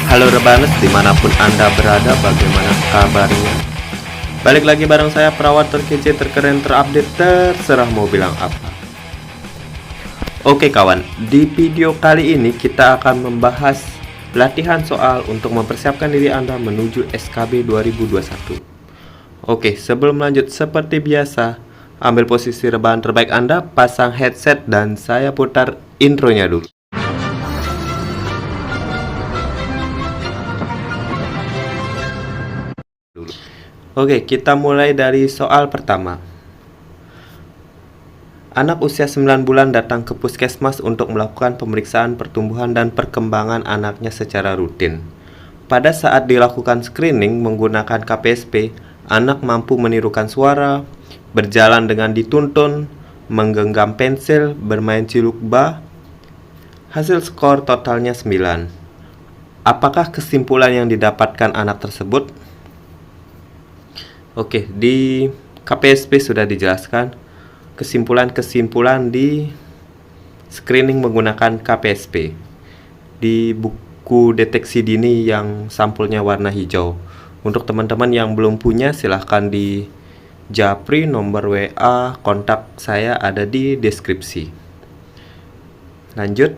Halo Rebaners, dimanapun Anda berada, bagaimana kabarnya? Balik lagi bareng saya, perawat terkece, terkeren, terupdate, terserah mau bilang apa. Oke kawan, di video kali ini kita akan membahas latihan soal untuk mempersiapkan diri Anda menuju SKB 2021. Oke, sebelum lanjut seperti biasa, ambil posisi rebahan terbaik Anda, pasang headset, dan saya putar intronya dulu. Oke, kita mulai dari soal pertama. Anak usia 9 bulan datang ke puskesmas untuk melakukan pemeriksaan pertumbuhan dan perkembangan anaknya secara rutin. Pada saat dilakukan screening menggunakan KPSP, anak mampu menirukan suara, berjalan dengan dituntun, menggenggam pensil, bermain cilukba. Hasil skor totalnya 9. Apakah kesimpulan yang didapatkan anak tersebut? Oke, di KPSP sudah dijelaskan kesimpulan-kesimpulan di screening menggunakan KPSP di buku deteksi dini yang sampulnya warna hijau. Untuk teman-teman yang belum punya, silahkan di japri, nomor WA, kontak saya ada di deskripsi. Lanjut.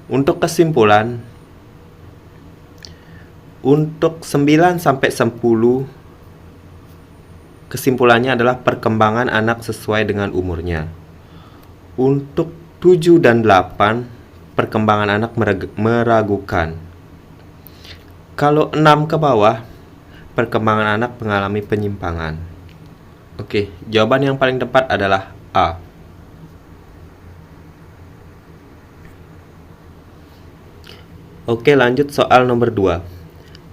Untuk kesimpulan, untuk 9 sampai 10 kesimpulannya adalah perkembangan anak sesuai dengan umurnya. Untuk 7 dan 8, perkembangan anak meragukan. Kalau 6 ke bawah, perkembangan anak mengalami penyimpangan. Oke, jawaban yang paling tepat adalah A. Oke, lanjut soal nomor 2.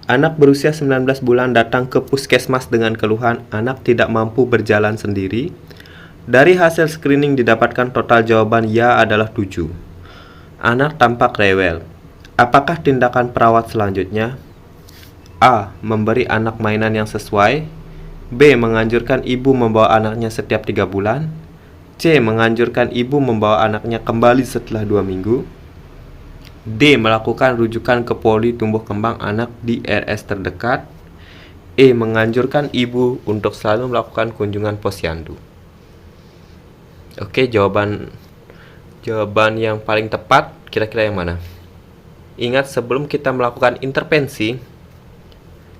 Anak berusia 19 bulan datang ke puskesmas dengan keluhan anak tidak mampu berjalan sendiri. Dari hasil screening didapatkan total jawaban ya adalah 7. Anak tampak rewel. Apakah tindakan perawat selanjutnya? A. Memberi anak mainan yang sesuai. B. Menganjurkan ibu membawa anaknya setiap 3 bulan. C. Menganjurkan ibu membawa anaknya kembali setelah 2 minggu. D. Melakukan rujukan ke poli tumbuh kembang anak di RS terdekat. E. Menganjurkan ibu untuk selalu melakukan kunjungan posyandu. Oke, jawaban yang paling tepat kira-kira yang mana? Ingat, sebelum kita melakukan intervensi,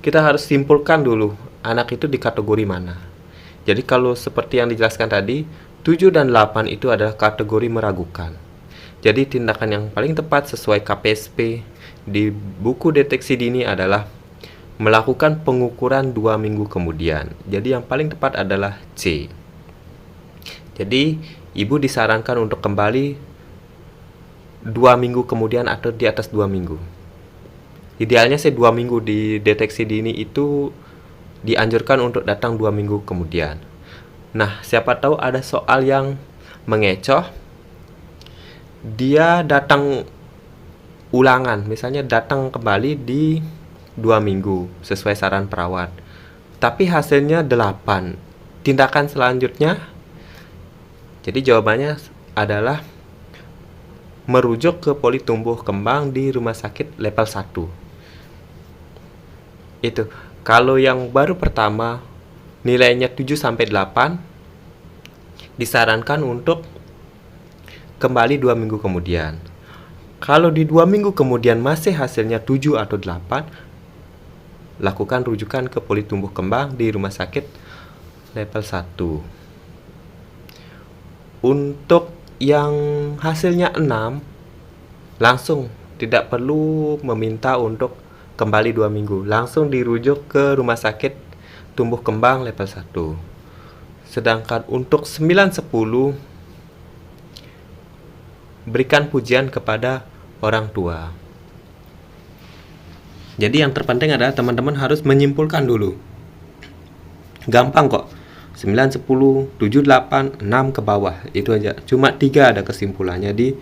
kita harus simpulkan dulu anak itu di kategori mana. Jadi kalau seperti yang dijelaskan tadi, 7 dan 8 itu adalah kategori meragukan. Jadi tindakan yang paling tepat sesuai KPSP di buku deteksi dini adalah melakukan pengukuran 2 minggu kemudian. Jadi yang paling tepat adalah C. Jadi ibu disarankan untuk kembali 2 minggu kemudian atau di atas 2 minggu. Idealnya sih 2 minggu, di deteksi dini itu dianjurkan untuk datang 2 minggu kemudian. Nah, siapa tahu ada soal yang mengecoh, dia datang ulangan, misalnya datang kembali di 2 minggu sesuai saran perawat, tapi hasilnya 8. Tindakan selanjutnya, jadi jawabannya adalah merujuk ke poli tumbuh kembang di rumah sakit level 1. Itu kalau yang baru pertama nilainya 7 sampai 8, disarankan untuk kembali 2 minggu kemudian. Kalau di 2 minggu kemudian masih hasilnya 7 atau 8, lakukan rujukan ke poli tumbuh kembang di rumah sakit level 1. Untuk yang hasilnya 6, langsung tidak perlu meminta untuk kembali 2 minggu, langsung dirujuk ke rumah sakit tumbuh kembang level 1. Sedangkan untuk 9-10, berikan pujian kepada orang tua. Jadi yang terpenting adalah teman-teman harus menyimpulkan dulu. Gampang kok. 9, 10, 7, 8, 6 ke bawah. Itu aja. Cuma 3 ada kesimpulannya di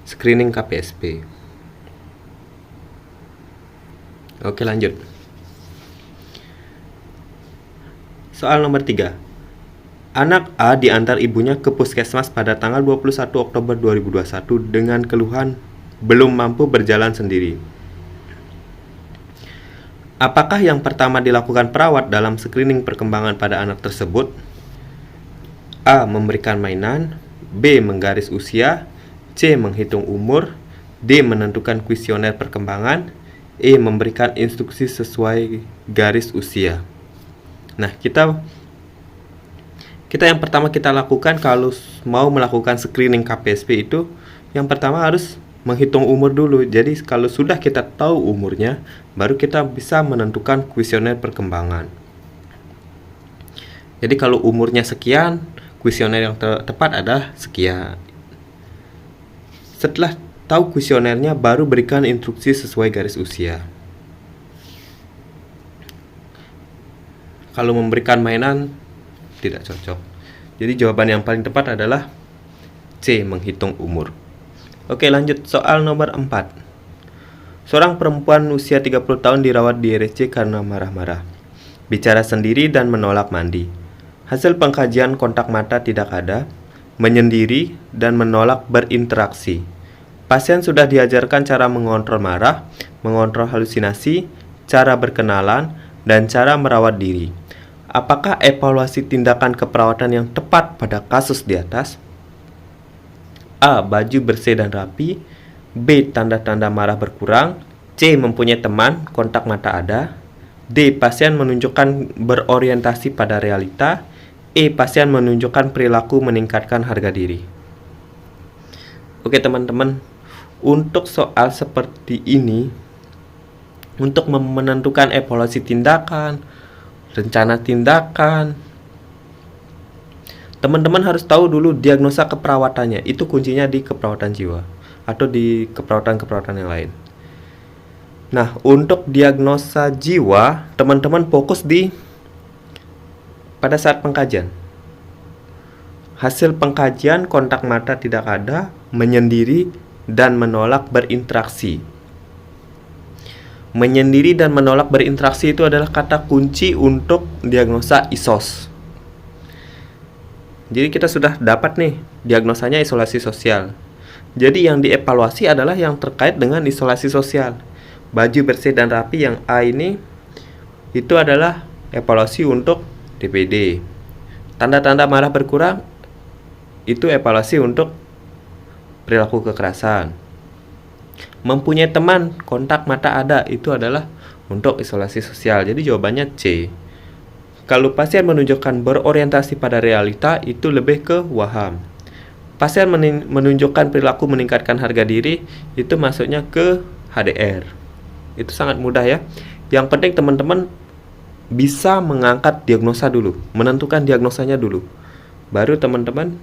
screening KPSP. Oke, lanjut. Soal nomor 3. Anak A diantar ibunya ke puskesmas pada tanggal 21 Oktober 2021 dengan keluhan belum mampu berjalan sendiri. Apakah yang pertama dilakukan perawat dalam screening perkembangan pada anak tersebut? A. Memberikan mainan, B. Menggaris usia, C. Menghitung umur, D. Menentukan kuesioner perkembangan, E. Memberikan instruksi sesuai garis usia. Nah, kita yang pertama kita lakukan kalau mau melakukan screening KPSP itu, yang pertama harus menghitung umur dulu. Jadi kalau sudah kita tahu umurnya, baru kita bisa menentukan kuesioner perkembangan. Jadi kalau umurnya sekian, kuesioner yang tepat adalah sekian. Setelah tahu kuesionernya, baru berikan instruksi sesuai garis usia. Kalau memberikan mainan, tidak cocok. Jadi jawaban yang paling tepat adalah C. Menghitung umur. Oke, lanjut soal nomor 4. Seorang perempuan usia 30 tahun dirawat di RSC karena marah-marah, bicara sendiri dan menolak mandi. Hasil pengkajian kontak mata tidak ada, menyendiri dan menolak berinteraksi. Pasien sudah diajarkan cara mengontrol marah, mengontrol halusinasi, cara berkenalan, dan cara merawat diri. Apakah evaluasi tindakan keperawatan yang tepat pada kasus di atas? A. Baju bersih dan rapi, B. Tanda-tanda marah berkurang, C. Mempunyai teman, kontak mata ada, D. Pasien menunjukkan berorientasi pada realita, E. Pasien menunjukkan perilaku meningkatkan harga diri. Oke teman-teman, untuk soal seperti ini, untuk menentukan evaluasi tindakan, rencana tindakan, teman-teman harus tahu dulu diagnosa keperawatannya. Itu kuncinya di keperawatan jiwa atau di keperawatan-keperawatan yang lain. Nah, untuk diagnosa jiwa, teman-teman fokus pada saat pengkajian. Hasil pengkajian kontak mata tidak ada, menyendiri dan menolak berinteraksi. Menyendiri dan menolak berinteraksi itu adalah kata kunci untuk diagnosa ISOS. Jadi kita sudah dapat nih diagnosanya isolasi sosial. Jadi yang dievaluasi adalah yang terkait dengan isolasi sosial. Baju bersih dan rapi yang A ini itu adalah evaluasi untuk DPD. Tanda-tanda marah berkurang itu evaluasi untuk perilaku kekerasan. Mempunyai teman, kontak mata ada, itu adalah untuk isolasi sosial. Jadi jawabannya C. Kalau pasien menunjukkan berorientasi pada realita, itu lebih ke waham. Pasien menunjukkan perilaku meningkatkan harga diri, itu masuknya ke HDR. Itu sangat mudah ya. Yang penting teman-teman bisa mengangkat diagnosa dulu, menentukan diagnosanya dulu. Baru teman-teman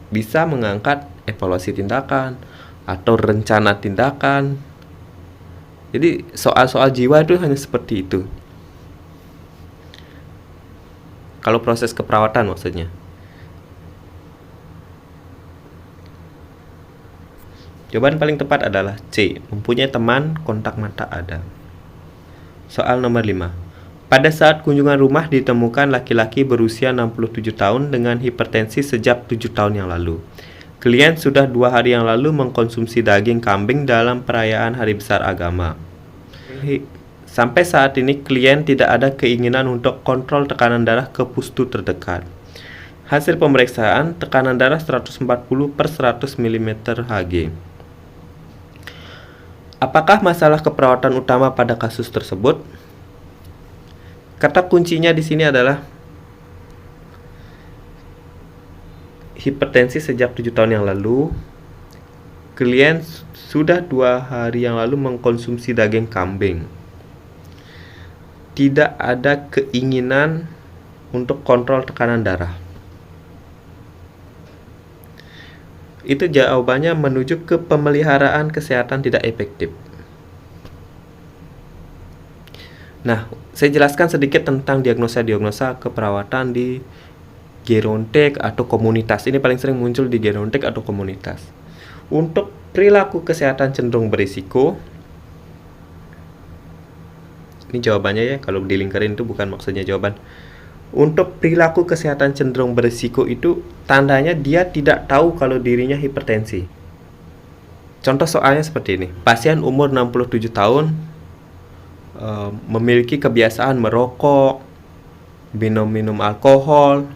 bisa mengangkat evaluasi tindakan atau rencana tindakan. Jadi soal-soal jiwa itu hanya seperti itu. Kalau proses keperawatan maksudnya. Jawaban paling tepat adalah C. Mempunyai teman, kontak mata ada. Soal nomor 5. Pada saat kunjungan rumah ditemukan laki-laki berusia 67 tahun dengan hipertensi sejak 7 tahun yang lalu. Klien sudah 2 hari yang lalu mengkonsumsi daging kambing dalam perayaan hari besar agama. Sampai saat ini klien tidak ada keinginan untuk kontrol tekanan darah ke pustu terdekat. Hasil pemeriksaan tekanan darah 140/100 mm Hg. Apakah masalah keperawatan utama pada kasus tersebut? Kata kuncinya di sini adalah hipertensi sejak 7 tahun yang lalu. Klien sudah 2 hari yang lalu mengkonsumsi daging kambing. Tidak ada keinginan untuk kontrol tekanan darah. Itu jawabannya menuju ke pemeliharaan kesehatan tidak efektif. Nah, saya jelaskan sedikit tentang diagnosa keperawatan di gerontek atau komunitas. Ini paling sering muncul di gerontek atau komunitas. Untuk perilaku kesehatan cenderung berisiko, ini jawabannya ya, kalau dilingkarin itu bukan maksudnya jawaban. Untuk perilaku kesehatan cenderung berisiko itu tandanya dia tidak tahu kalau dirinya hipertensi. Contoh soalnya seperti ini. Pasien umur 67 tahun memiliki kebiasaan merokok, minum alkohol,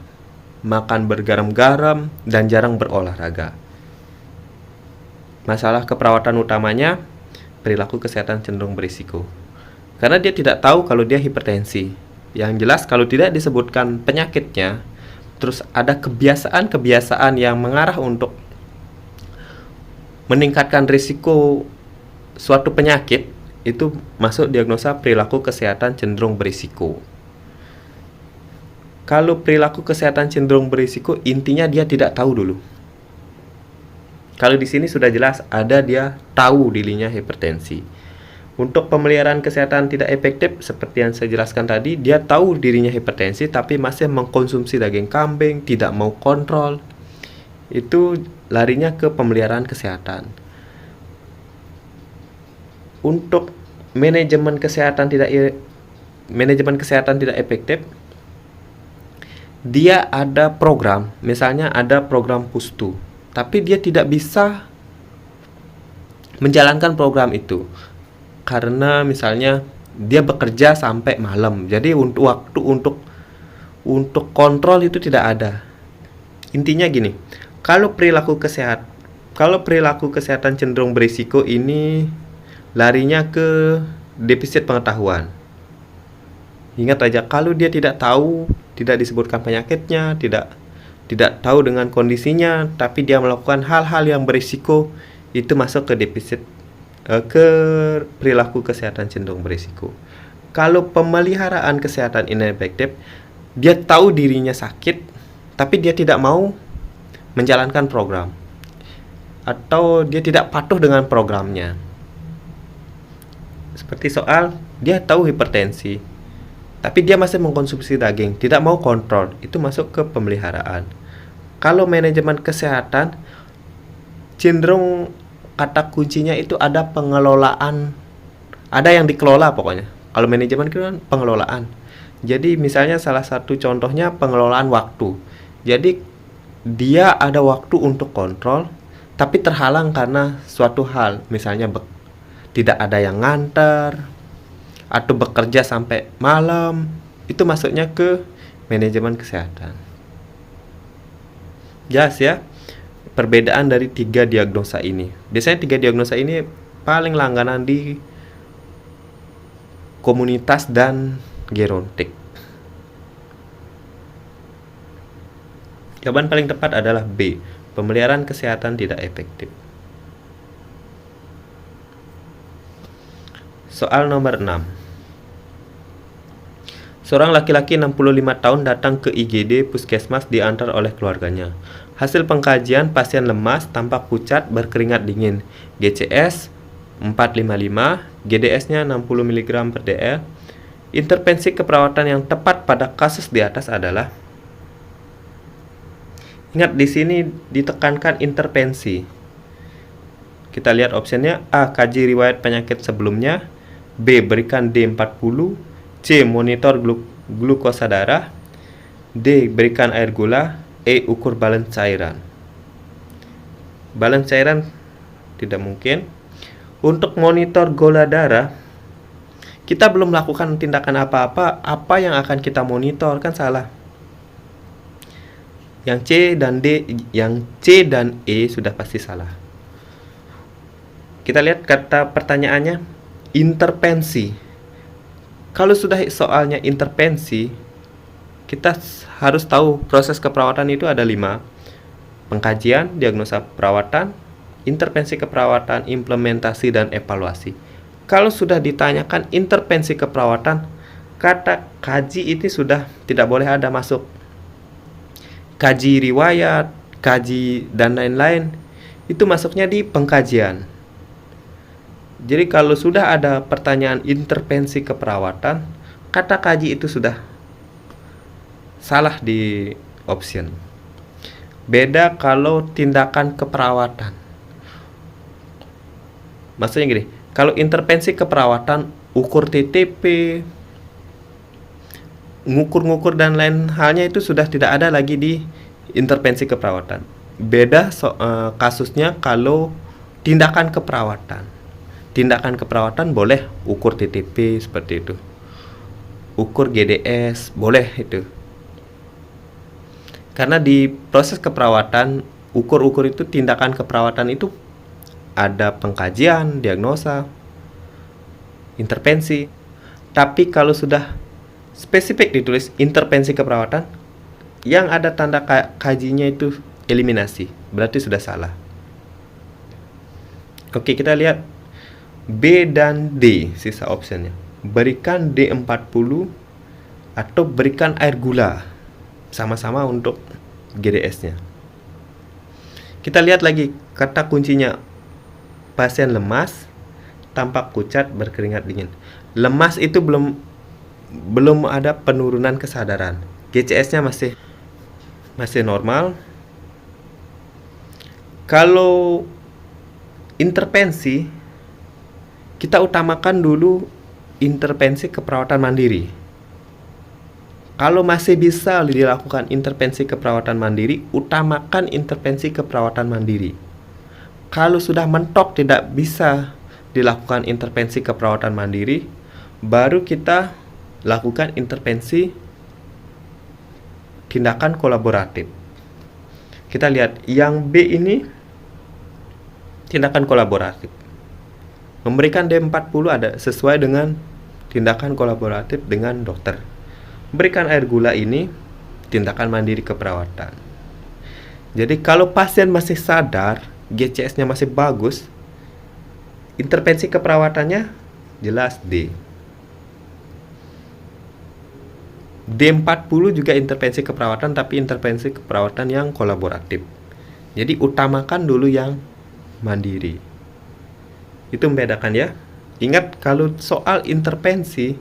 makan bergaram-garam, dan jarang berolahraga. Masalah keperawatan utamanya perilaku kesehatan cenderung berisiko. Karena dia tidak tahu kalau dia hipertensi. Yang jelas kalau tidak disebutkan penyakitnya, terus ada kebiasaan-kebiasaan yang mengarah untuk meningkatkan risiko suatu penyakit, itu masuk diagnosa perilaku kesehatan cenderung berisiko. Kalau perilaku kesehatan cenderung berisiko, intinya dia tidak tahu dulu. Kalau di sini sudah jelas ada dia tahu dirinya hipertensi. Untuk pemeliharaan kesehatan tidak efektif, seperti yang saya jelaskan tadi, dia tahu dirinya hipertensi tapi masih mengkonsumsi daging kambing, tidak mau kontrol. Itu larinya ke pemeliharaan kesehatan. Untuk manajemen kesehatan tidak efektif, dia ada program, misalnya ada program Pustu, tapi dia tidak bisa menjalankan program itu. Karena misalnya dia bekerja sampai malam, jadi waktu untuk kontrol itu tidak ada. Intinya gini, kalau perilaku kesehatan cenderung berisiko ini larinya ke defisit pengetahuan. Ingat aja, kalau dia tidak tahu, tidak disebutkan penyakitnya, tidak tahu dengan kondisinya, tapi dia melakukan hal-hal yang berisiko, itu masuk ke defisit ke perilaku kesehatan cenderung berisiko. Kalau pemeliharaan kesehatan inefektif, dia tahu dirinya sakit, tapi dia tidak mau menjalankan program, atau dia tidak patuh dengan programnya. Seperti soal, dia tahu hipertensi, tapi dia masih mengkonsumsi daging, tidak mau kontrol, itu masuk ke pemeliharaan. Kalau manajemen kesehatan, cenderung kata kuncinya itu ada pengelolaan, ada yang dikelola pokoknya. Kalau manajemen itu kan pengelolaan. Jadi misalnya salah satu contohnya pengelolaan waktu. Jadi dia ada waktu untuk kontrol, tapi terhalang karena suatu hal, misalnya tidak ada yang nganter, atau bekerja sampai malam, itu masuknya ke manajemen kesehatan. Jelas ya? Perbedaan dari 3 diagnosa ini. Biasanya 3 diagnosa ini paling langganan di komunitas dan gerontik. Jawaban paling tepat adalah B. Pemeliharaan kesehatan tidak efektif. Soal nomor 6. Seorang laki-laki 65 tahun datang ke IGD puskesmas diantar oleh keluarganya. Hasil pengkajian, pasien lemas, tampak pucat, berkeringat dingin. GCS 455, GDS-nya 60 mg per dl. Intervensi keperawatan yang tepat pada kasus di atas adalah, ingat di sini ditekankan intervensi. Kita lihat opsinya. A. Kaji riwayat penyakit sebelumnya. B. Berikan D40. C. Monitor glukosa darah. D. Berikan air gula. E. Ukur balance cairan. Balance cairan tidak mungkin. Untuk monitor gula darah, kita belum melakukan tindakan apa-apa. Apa yang akan kita monitor? Kan salah. Yang C dan E sudah pasti salah. Kita lihat kata pertanyaannya, intervensi. Kalau sudah soalnya intervensi, kita harus tahu proses keperawatan itu ada 5. Pengkajian, diagnosa perawatan, intervensi keperawatan, implementasi, dan evaluasi. Kalau sudah ditanyakan intervensi keperawatan, kata kaji itu sudah tidak boleh ada masuk. Kaji riwayat, kaji, dan lain-lain, itu masuknya di pengkajian. Jadi kalau sudah ada pertanyaan intervensi keperawatan, kata kaji itu sudah salah di option. Beda kalau tindakan keperawatan. Maksudnya gini, kalau intervensi keperawatan, ukur TTP, ngukur-ngukur dan lain halnya itu sudah tidak ada lagi di intervensi keperawatan. Beda kasusnya kalau tindakan keperawatan. Tindakan keperawatan boleh ukur TTP seperti itu. Ukur GDS boleh itu. Karena di proses keperawatan, ukur-ukur itu tindakan keperawatan itu ada pengkajian, diagnosa, intervensi. Tapi kalau sudah spesifik ditulis intervensi keperawatan, yang ada tanda kajinya itu eliminasi, berarti sudah salah. Oke, kita lihat B dan D sisa optionnya. Berikan D40 atau berikan air gula, sama-sama untuk GDS-nya. Kita lihat lagi kata kuncinya, pasien lemas, tampak pucat, berkeringat dingin. Lemas itu belum ada penurunan kesadaran. GCS-nya masih normal. Kalau intervensi, kita utamakan dulu intervensi keperawatan mandiri. Kalau masih bisa dilakukan intervensi keperawatan mandiri, utamakan intervensi keperawatan mandiri. Kalau sudah mentok tidak bisa dilakukan intervensi keperawatan mandiri, baru kita lakukan intervensi tindakan kolaboratif. Kita lihat yang B ini tindakan kolaboratif. Memberikan D40 ada sesuai dengan tindakan kolaboratif dengan dokter. Berikan air gula ini tindakan mandiri keperawatan. Jadi kalau pasien masih sadar, GCS-nya masih bagus, intervensi keperawatannya jelas D. D40 juga intervensi keperawatan, tapi intervensi keperawatan yang kolaboratif. Jadi utamakan dulu yang mandiri. Itu membedakan ya. Ingat, kalau soal intervensi,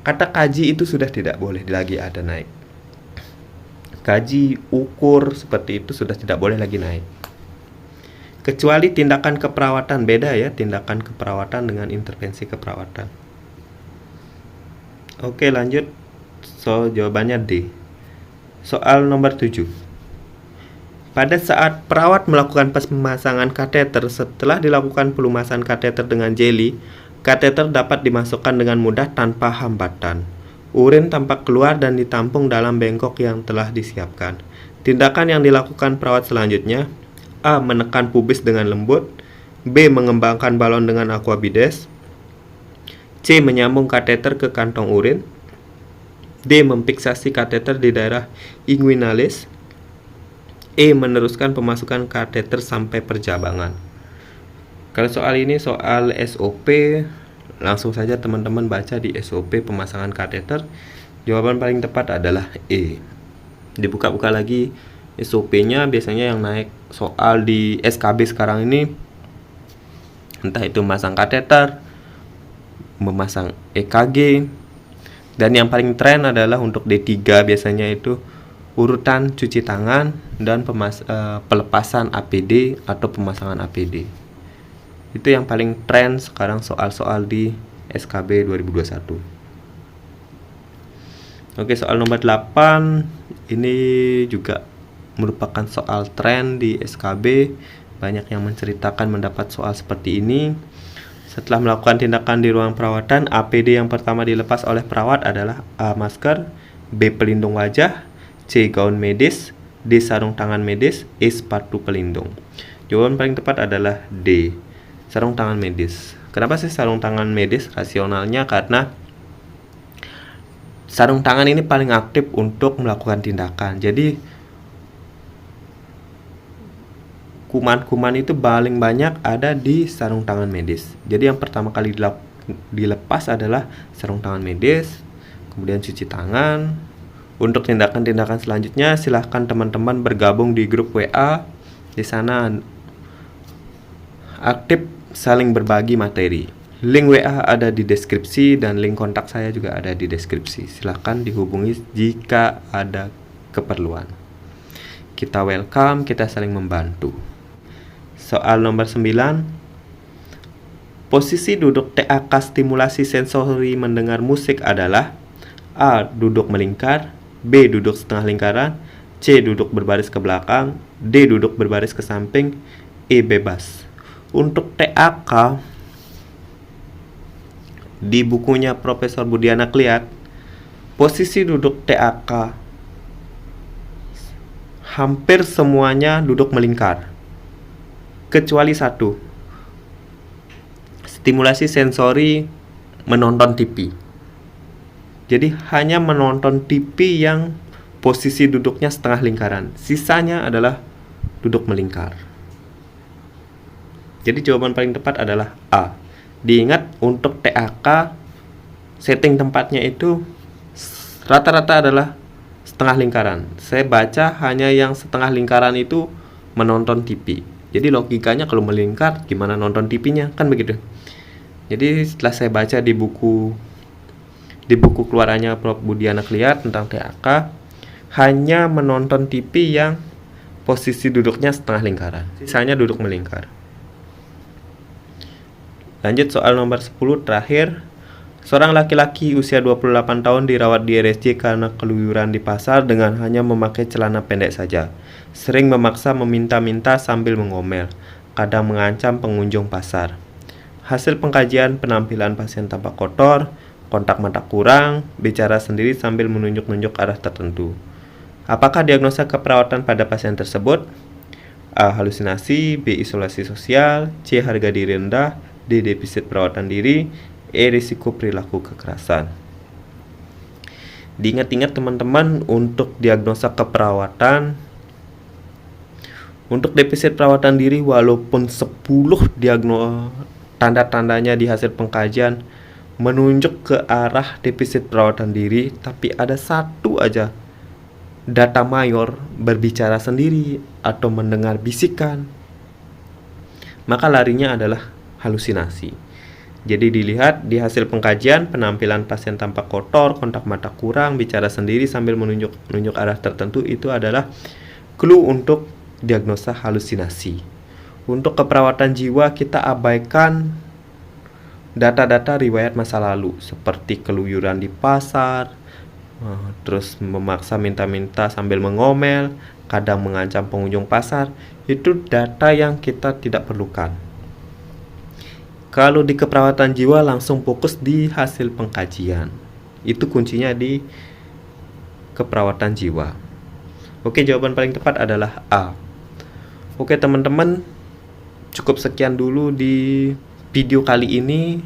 kata kaji itu sudah tidak boleh lagi ada naik. Kaji, ukur seperti itu sudah tidak boleh lagi naik. Kecuali tindakan keperawatan, beda ya, tindakan keperawatan dengan intervensi keperawatan. Oke, lanjut. So, jawabannya D. Soal nomor 7. Pada saat perawat melakukan pemasangan kateter, setelah dilakukan pelumasan kateter dengan jeli, kateter dapat dimasukkan dengan mudah tanpa hambatan. Urin tampak keluar dan ditampung dalam bengkok yang telah disiapkan. Tindakan yang dilakukan perawat selanjutnya: A. Menekan pubis dengan lembut. B. Mengembangkan balon dengan aquabides. C. Menyambung kateter ke kantong urin. D. Memfiksasi kateter di daerah inguinalis. E. Meneruskan pemasukan kateter sampai perjabangan. Kalau soal ini soal SOP, langsung saja teman-teman baca di SOP pemasangan kateter. Jawaban paling tepat adalah E. Dibuka-buka lagi SOP-nya, biasanya yang naik soal di SKB sekarang ini, entah itu memasang kateter, memasang EKG, dan yang paling tren adalah untuk D3 biasanya itu urutan cuci tangan dan pelepasan APD atau pemasangan APD. Itu yang paling tren sekarang soal-soal di SKB 2021. Oke, soal nomor 8 ini juga merupakan soal tren di SKB. Banyak yang menceritakan mendapat soal seperti ini. Setelah melakukan tindakan di ruang perawatan, APD yang pertama dilepas oleh perawat adalah A. Masker, B. Pelindung wajah, C. Gaun medis, D. Sarung tangan medis, E. Sepatu pelindung. Jawaban paling tepat adalah D. Sarung tangan medis. Kenapa sih sarung tangan medis? Rasionalnya karena sarung tangan ini paling aktif untuk melakukan tindakan. Jadi kuman-kuman itu paling banyak ada di sarung tangan medis. Jadi yang pertama kali dilepas adalah sarung tangan medis, kemudian cuci tangan. Untuk tindakan-tindakan selanjutnya silahkan teman-teman bergabung di grup WA. Di sana aktif saling berbagi materi. Link WA ada di deskripsi dan link kontak saya juga ada di deskripsi. Silahkan dihubungi jika ada keperluan. Kita welcome, kita saling membantu. Soal nomor 9. Posisi duduk TAK stimulasi sensori mendengar musik adalah A. Duduk melingkar, B. Duduk setengah lingkaran, C. Duduk berbaris ke belakang, D. Duduk berbaris ke samping, E. Bebas. Untuk TAK, di bukunya Profesor Budiana Kliat, posisi duduk TAK hampir semuanya duduk melingkar, kecuali satu, stimulasi sensori menonton TV. Jadi hanya menonton TV yang posisi duduknya setengah lingkaran, sisanya adalah duduk melingkar. Jadi jawaban paling tepat adalah A. Diingat untuk TAK setting tempatnya itu rata-rata adalah setengah lingkaran. Saya baca hanya yang setengah lingkaran itu menonton TV. Jadi logikanya kalau melingkar gimana nonton TV-nya, kan begitu. Jadi setelah saya baca di buku keluarannya Prof. Budiana Kliat tentang TAK, hanya menonton TV yang posisi duduknya setengah lingkaran, sisanya duduk melingkar. Lanjut soal nomor 10 terakhir. Seorang laki-laki usia 28 tahun dirawat di RSJ karena keluyuran di pasar dengan hanya memakai celana pendek saja. Sering memaksa meminta-minta sambil mengomel, kadang mengancam pengunjung pasar. Hasil pengkajian penampilan pasien tampak kotor, kontak mata kurang, bicara sendiri sambil menunjuk-nunjuk arah tertentu. Apakah diagnosa keperawatan pada pasien tersebut? A. Halusinasi, B. Isolasi sosial, C. Harga diri rendah, D. Defisit perawatan diri, E. Risiko perilaku kekerasan. Diingat-ingat teman-teman, untuk diagnosa keperawatan, untuk defisit perawatan diri, walaupun 10 tanda-tandanya di hasil pengkajian menunjuk ke arah defisit perawatan diri, tapi ada satu aja data mayor berbicara sendiri atau mendengar bisikan, maka larinya adalah halusinasi. Jadi dilihat di hasil pengkajian, penampilan pasien tampak kotor, kontak mata kurang, bicara sendiri sambil menunjuk arah tertentu, itu adalah clue untuk diagnosa halusinasi. Untuk keperawatan jiwa, kita abaikan data-data riwayat masa lalu seperti keluyuran di pasar, terus memaksa minta-minta sambil mengomel, kadang mengancam pengunjung pasar. Itu data yang kita tidak perlukan. Kalau di keperawatan jiwa, langsung fokus di hasil pengkajian. Itu kuncinya di keperawatan jiwa. Oke, jawaban paling tepat adalah A. Oke teman-teman, cukup sekian dulu di video kali ini.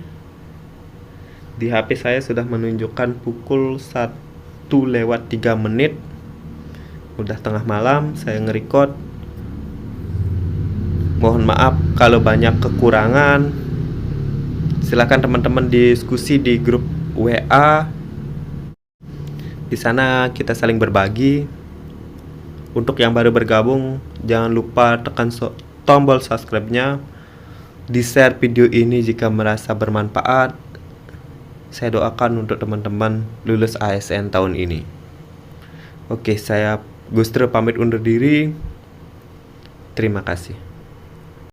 Di HP saya sudah menunjukkan pukul 1:03. Udah tengah malam saya nge-record. Mohon maaf kalau banyak kekurangan. Silakan teman-teman diskusi di grup WA. Di sana kita saling berbagi. Untuk yang baru bergabung, jangan lupa tekan tombol subscribe-nya. Di-share video ini jika merasa bermanfaat. Saya doakan untuk teman-teman lulus ASN tahun ini. Oke, saya Gustro pamit undur diri. Terima kasih.